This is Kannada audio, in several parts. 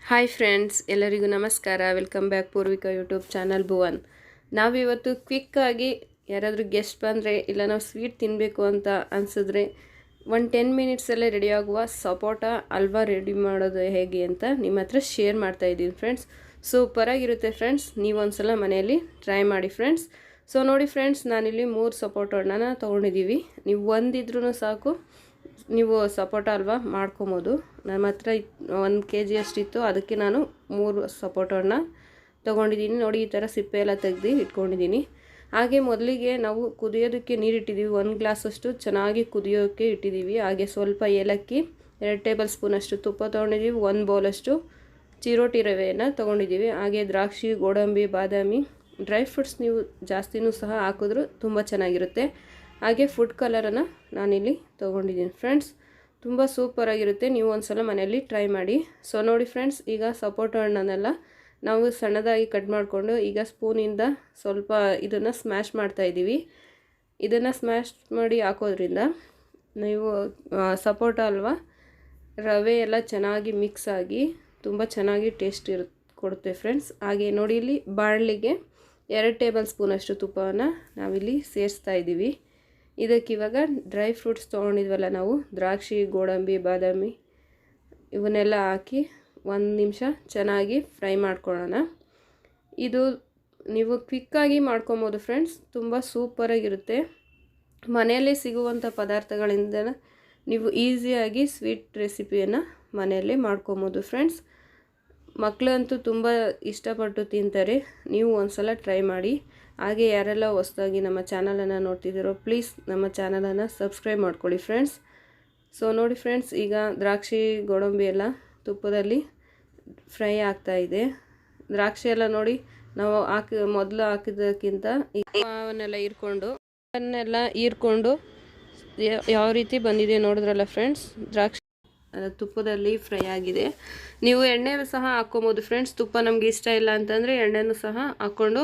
ಹಾಯ್ ಫ್ರೆಂಡ್ಸ್, ಎಲ್ಲರಿಗೂ ನಮಸ್ಕಾರ. Welcome back Poorvika YouTube channel Bhuvan. ನಾವಿವತ್ತು ಕ್ವಿಕ್ಕಾಗಿ ಯಾರಾದರೂ ಗೆಸ್ಟ್ ಬಂದರೆ ಇಲ್ಲ ನಾವು ಸ್ವೀಟ್ ತಿನ್ನಬೇಕು ಅಂತ ಅನಿಸಿದ್ರೆ 10 ಮಿನಿಟ್ಸಲ್ಲೇ ರೆಡಿಯಾಗುವ ಸಪೋಟ ಹಲ್ವಾ ರೆಡಿ ಮಾಡೋದು ಹೇಗೆ ಅಂತ ನಿಮ್ಮ ಹತ್ರ ಶೇರ್ ಮಾಡ್ತಾಯಿದ್ದೀನಿ ಫ್ರೆಂಡ್ಸ್. ಸೂಪರಾಗಿರುತ್ತೆ ಫ್ರೆಂಡ್ಸ್, ನೀವು ಒಂದ್ಸಲ ಮನೆಯಲ್ಲಿ ಟ್ರೈ ಮಾಡಿ ಫ್ರೆಂಡ್ಸ್. ಸೊ ನೋಡಿ ಫ್ರೆಂಡ್ಸ್, ನಾನಿಲ್ಲಿ 3 ಸಪೋಟ ಹಣ್ಣನ್ನು ತೊಗೊಂಡಿದ್ದೀವಿ. ನೀವು ಒಂದಿದ್ರೂ ಸಾಕು, ನೀವು ಸಪೋಟ ಹಲ್ವಾ ಮಾಡ್ಕೊಬೋದು. ನಮ್ಮ ಹತ್ರ 1 kg ಅಷ್ಟಿತ್ತು, ಅದಕ್ಕೆ ನಾನು 3 ಸಪೋಟ ಹಣ್ಣು ತೊಗೊಂಡಿದ್ದೀನಿ. ನೋಡಿ, ಈ ಥರ ಸಿಪ್ಪೆ ಎಲ್ಲ ತೆಗೆದು ಇಟ್ಕೊಂಡಿದ್ದೀನಿ. ಹಾಗೆ ಮೊದಲಿಗೆ ನಾವು ಕುದಿಯೋದಕ್ಕೆ ನೀರಿಟ್ಟಿದ್ದೀವಿ. 1 ಗ್ಲಾಸಷ್ಟು ಚೆನ್ನಾಗಿ ಕುದಿಯೋಕ್ಕೆ ಇಟ್ಟಿದ್ದೀವಿ. ಹಾಗೆ ಸ್ವಲ್ಪ ಏಲಕ್ಕಿ, 2 ಟೇಬಲ್ ಸ್ಪೂನಷ್ಟು ತುಪ್ಪ ತೊಗೊಂಡಿದ್ದೀವಿ. 1 ಬೌಲಷ್ಟು ಚಿರೋಟಿ ರವೆಯನ್ನು ತೊಗೊಂಡಿದ್ದೀವಿ. ಹಾಗೆ ದ್ರಾಕ್ಷಿ, ಗೋಡಂಬಿ, ಬಾದಾಮಿ, ಡ್ರೈ ಫ್ರೂಟ್ಸ್ ನೀವು ಜಾಸ್ತಿನೂ ಸಹ ಹಾಕಿದ್ರೂ ತುಂಬ ಚೆನ್ನಾಗಿರುತ್ತೆ. ಹಾಗೆ ಫುಡ್ ಕಲರನ್ನು ನಾನಿಲ್ಲಿ ತೊಗೊಂಡಿದ್ದೀನಿ ಫ್ರೆಂಡ್ಸ್. ತುಂಬ ಸೂಪರಾಗಿರುತ್ತೆ, ನೀವು ಒಂದ್ಸಲ ಮನೆಯಲ್ಲಿ ಟ್ರೈ ಮಾಡಿ. ಸೊ ನೋಡಿ ಫ್ರೆಂಡ್ಸ್, ಈಗ ಸಪೋಟ ಹಣ್ಣನ್ನೆಲ್ಲ ನಾವು ಸಣ್ಣದಾಗಿ ಕಟ್ ಮಾಡಿಕೊಂಡು ಈಗ ಸ್ಪೂನಿಂದ ಸ್ವಲ್ಪ ಇದನ್ನು ಸ್ಮ್ಯಾಶ್ ಮಾಡ್ತಾಯಿದ್ದೀವಿ. ಇದನ್ನು ಸ್ಮ್ಯಾಶ್ ಮಾಡಿ ಹಾಕೋದ್ರಿಂದ ನೀವು ಸಪೋಟ ಹಲ್ವಾ ರವೆ ಎಲ್ಲ ಚೆನ್ನಾಗಿ ಮಿಕ್ಸ್ ಆಗಿ ತುಂಬ ಚೆನ್ನಾಗಿ ಟೇಸ್ಟ್ ಕೊಡುತ್ತೆ ಫ್ರೆಂಡ್ಸ್. ಹಾಗೆ ನೋಡಿ, ಇಲ್ಲಿ ಬಾಣಲಿಗೆ 2 ಟೇಬಲ್ ಸ್ಪೂನಷ್ಟು ತುಪ್ಪವನ್ನು ನಾವಿಲ್ಲಿ ಸೇರಿಸ್ತಾ ಇದ್ದೀವಿ. ಇದಕ್ಕಿವಾಗ ಡ್ರೈ ಫ್ರೂಟ್ಸ್ ತೊಗೊಂಡಿದ್ವಲ್ಲ ನಾವು, ದ್ರಾಕ್ಷಿ, ಗೋಡಂಬಿ, ಬಾದಾಮಿ ಇವನ್ನೆಲ್ಲ ಹಾಕಿ 1 ನಿಮಿಷ ಚೆನ್ನಾಗಿ ಫ್ರೈ ಮಾಡ್ಕೊಳ್ಳೋಣ. ಇದು ನೀವು ಕ್ವಿಕ್ಕಾಗಿ ಮಾಡ್ಕೊಬೋದು ಫ್ರೆಂಡ್ಸ್, ತುಂಬ ಸೂಪರಾಗಿರುತ್ತೆ. ಮನೆಯಲ್ಲೇ ಸಿಗುವಂಥ ಪದಾರ್ಥಗಳಿಂದ ನೀವು ಈಸಿಯಾಗಿ ಸ್ವೀಟ್ ರೆಸಿಪಿಯನ್ನು ಮನೆಯಲ್ಲೇ ಮಾಡ್ಕೊಬೋದು ಫ್ರೆಂಡ್ಸ್. ಮಕ್ಕಳಂತೂ ತುಂಬ ಇಷ್ಟಪಟ್ಟು ತಿಂತಾರೆ. ನೀವು ಒಂದ್ಸಲ ಟ್ರೈ ಮಾಡಿ. ಹಾಗೆ ಯಾರೆಲ್ಲ ಹೊಸದಾಗಿ ನಮ್ಮ ಚಾನಲನ್ನು ನೋಡ್ತಿದ್ದೀರೋ ಪ್ಲೀಸ್ ನಮ್ಮ ಚಾನಲನ್ನು ಸಬ್ಸ್ಕ್ರೈಬ್ ಮಾಡ್ಕೊಳ್ಳಿ ಫ್ರೆಂಡ್ಸ್. ಸೊ ನೋಡಿ ಫ್ರೆಂಡ್ಸ್, ಈಗ ದ್ರಾಕ್ಷಿ, ಗೋಡಂಬಿ ಎಲ್ಲ ತುಪ್ಪದಲ್ಲಿ ಫ್ರೈ ಆಗ್ತಾಯಿದೆ. ದ್ರಾಕ್ಷಿ ಎಲ್ಲ ನೋಡಿ, ನಾವು ಮೊದಲು ಹಾಕಿದ್ದಕ್ಕಿಂತ ಅವನ್ನೆಲ್ಲ ಹೀರ್ಕೊಂಡು ಯಾವ ರೀತಿ ಬಂದಿದೆ ನೋಡಿದ್ರಲ್ಲ ಫ್ರೆಂಡ್ಸ್. ದ್ರಾಕ್ಷಿ ತುಪ್ಪದಲ್ಲಿ ಫ್ರೈ ಆಗಿದೆ. ನೀವು ಎಣ್ಣೆ ಸಹ ಹಾಕ್ಕೊಬೋದು ಫ್ರೆಂಡ್ಸ್. ತುಪ್ಪ ನಮಗೆ ಇಷ್ಟ ಇಲ್ಲ ಅಂತಂದರೆ ಎಣ್ಣೆನೂ ಸಹ ಹಾಕ್ಕೊಂಡು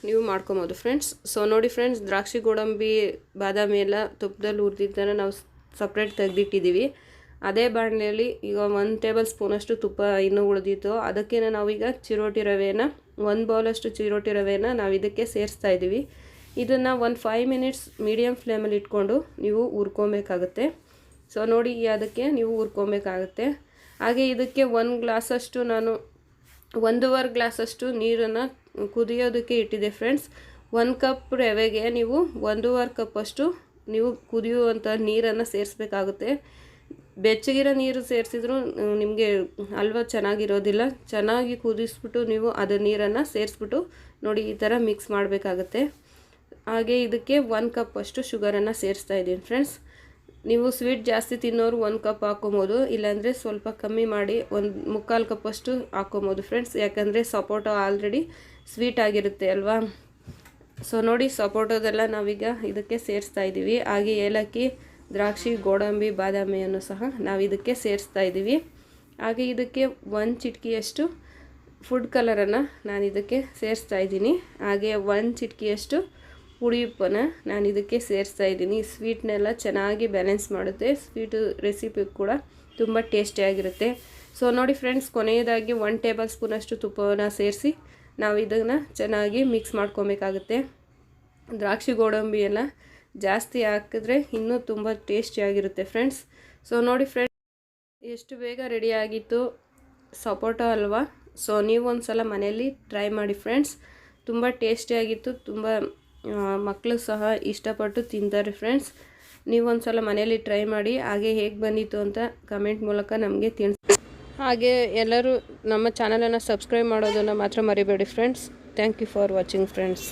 ನೀವು ಮಾಡ್ಕೊಬೋದು ಫ್ರೆಂಡ್ಸ್. ಸೊ ನೋಡಿ ಫ್ರೆಂಡ್ಸ್, ದ್ರಾಕ್ಷಿ, ಗೋಡಂಬಿ, ಬಾದಾಮಿ ಎಲ್ಲ ತುಪ್ಪದಲ್ಲಿ ಹುರಿದಿದ್ದನ್ನು ನಾವು ಸಪ್ರೇಟ್ ತೆಗೆದಿಟ್ಟಿದ್ದೀವಿ. ಅದೇ ಬಾಣಲೆಯಲ್ಲಿ ಈಗ 1 ಟೇಬಲ್ ಸ್ಪೂನಷ್ಟು ತುಪ್ಪ ಇನ್ನೂ ಉಳಿದಿತ್ತು. ಅದಕ್ಕೆ ನಾವೀಗ ಚಿರೋಟಿ ರವೆಯನ್ನು 1 ಬೌಲಷ್ಟು ಚಿರೋಟಿ ರವೆಯನ್ನು ನಾವು ಇದಕ್ಕೆ ಸೇರಿಸ್ತಾ ಇದ್ದೀವಿ. ಇದನ್ನು 5 ಮಿನಿಟ್ಸ್ ಮೀಡಿಯಮ್ ಫ್ಲೇಮಲ್ಲಿ ಇಟ್ಕೊಂಡು ನೀವು ಹುರ್ಕೊಬೇಕಾಗುತ್ತೆ. ಸೊ ನೋಡಿ, ಅದಕ್ಕೆ ನೀವು ಹುರ್ಕೊಬೇಕಾಗುತ್ತೆ. ಹಾಗೆ ಇದಕ್ಕೆ 1 ಗ್ಲಾಸಷ್ಟು ನಾನು 1.5 ಗ್ಲಾಸಷ್ಟು ನೀರನ್ನು ಕುದಿಯೋದಕ್ಕೆ ಇಟ್ಟಿದೆ ಫ್ರೆಂಡ್ಸ್. 1 ಕಪ್ ರವೆಗೆ ನೀವು 1.5 ಕಪ್ಪಷ್ಟು ನೀವು ಕುದಿಯುವಂಥ ನೀರನ್ನು ಸೇರಿಸ್ಬೇಕಾಗುತ್ತೆ. ಬೆಚ್ಚಗಿರೋ ನೀರು ಸೇರಿಸಿದ್ರು ನಿಮಗೆ ಹಲ್ವಾ ಚೆನ್ನಾಗಿರೋದಿಲ್ಲ. ಚೆನ್ನಾಗಿ ಕುದಿಸ್ಬಿಟ್ಟು ನೀವು ಅದು ನೀರನ್ನು ಸೇರಿಸ್ಬಿಟ್ಟು ನೋಡಿ ಈ ಥರ ಮಿಕ್ಸ್ ಮಾಡಬೇಕಾಗುತ್ತೆ. ಹಾಗೆ ಇದಕ್ಕೆ 1 ಕಪ್ಪಷ್ಟು ಶುಗರನ್ನು ಸೇರಿಸ್ತಾ ಇದ್ದೀನಿ ಫ್ರೆಂಡ್ಸ್. ನೀವು ಸ್ವೀಟ್ ಜಾಸ್ತಿ ತಿನ್ನೋರು 1 ಕಪ್ ಹಾಕ್ಕೊಬೋದು, ಇಲ್ಲಾಂದರೆ ಸ್ವಲ್ಪ ಕಮ್ಮಿ ಮಾಡಿ 1/4 ಕಪ್ಪಷ್ಟು ಹಾಕ್ಕೊಬೋದು ಫ್ರೆಂಡ್ಸ್. ಯಾಕಂದರೆ ಸಪೋಟ ಆಲ್ರೆಡಿ ಸ್ವೀಟ್ ಆಗಿರುತ್ತೆ ಅಲ್ವಾ. ಸೊ ನೋಡಿ, ಸಪೋಟೋದೆಲ್ಲ ನಾವೀಗ ಇದಕ್ಕೆ ಸೇರಿಸ್ತಾ ಇದ್ದೀವಿ. ಹಾಗೆ ಏಲಕ್ಕಿ, ದ್ರಾಕ್ಷಿ, ಗೋಡಂಬಿ, ಬಾದಾಮಿಯನ್ನು ಸಹ ನಾವು ಇದಕ್ಕೆ ಸೇರಿಸ್ತಾ ಇದ್ದೀವಿ. ಹಾಗೆ ಇದಕ್ಕೆ 1 ಚಿಟಿಕೆಯಷ್ಟು ಫುಡ್ ಕಲರನ್ನು ನಾನು ಇದಕ್ಕೆ ಸೇರಿಸ್ತಾ ಇದ್ದೀನಿ. ಹಾಗೆ 1 ಚಿಟಿಕೆಯಷ್ಟು ಪುಡಿ ಉಪ್ಪನ್ನು ನಾನು ಇದಕ್ಕೆ ಸೇರಿಸ್ತಾ ಇದ್ದೀನಿ. ಸ್ವೀಟ್ನೆಲ್ಲ ಚೆನ್ನಾಗಿ ಬ್ಯಾಲೆನ್ಸ್ ಮಾಡುತ್ತೆ. ಸ್ವೀಟು ರೆಸಿಪಿ ಕೂಡ ತುಂಬ ಟೇಸ್ಟಿಯಾಗಿರುತ್ತೆ. ಸೊ ನೋಡಿ ಫ್ರೆಂಡ್ಸ್, ಕೊನೆಯದಾಗಿ 1 ಟೇಬಲ್ ಸ್ಪೂನಷ್ಟು ತುಪ್ಪವನ್ನು ಸೇರಿಸಿ ನಾವು ಇದನ್ನು ಚೆನ್ನಾಗಿ ಮಿಕ್ಸ್ ಮಾಡ್ಕೊಬೇಕಾಗುತ್ತೆ. ದ್ರಾಕ್ಷಿ, ಗೋಡಂಬಿ ಎಲ್ಲ ಜಾಸ್ತಿ ಹಾಕಿದ್ರೆ ಇನ್ನೂ ತುಂಬ ಟೇಸ್ಟಿಯಾಗಿರುತ್ತೆ ಫ್ರೆಂಡ್ಸ್. ಸೊ ನೋಡಿ ಫ್ರೆಂಡ್ಸ್, ಎಷ್ಟು ಬೇಗ ರೆಡಿಯಾಗಿತ್ತು ಸಪೋಟ ಹಲ್ವಾ. ಸೊ ನೀವು ಒಂದ್ಸಲ ಮನೆಯಲ್ಲಿ ಟ್ರೈ ಮಾಡಿ ಫ್ರೆಂಡ್ಸ್. ತುಂಬ ಟೇಸ್ಟಿಯಾಗಿತ್ತು. ತುಂಬ ಮಕ್ಕಳು ಸಹ ಇಷ್ಟಪಟ್ಟು ತಿಂತಾರೆ ಫ್ರೆಂಡ್ಸ್. ನೀವು ಒಂದ್ಸಲ ಮನೆಯಲ್ಲಿ ಟ್ರೈ ಮಾಡಿ. ಹಾಗೆ ಹೇಗೆ ಬಂದಿತ್ತು ಅಂತ ಕಮೆಂಟ್ ಮೂಲಕ ನಮಗೆ ತಿಳಿಸಿ. ಹಾಗೆ ಎಲ್ಲರೂ ನಮ್ಮ ಚಾನಲನ್ನು ಸಬ್ಸ್ಕ್ರೈಬ್ ಮಾಡೋದನ್ನು ಮಾತ್ರ ಮರಿಬೇಡಿ friends. Thank you for watching friends.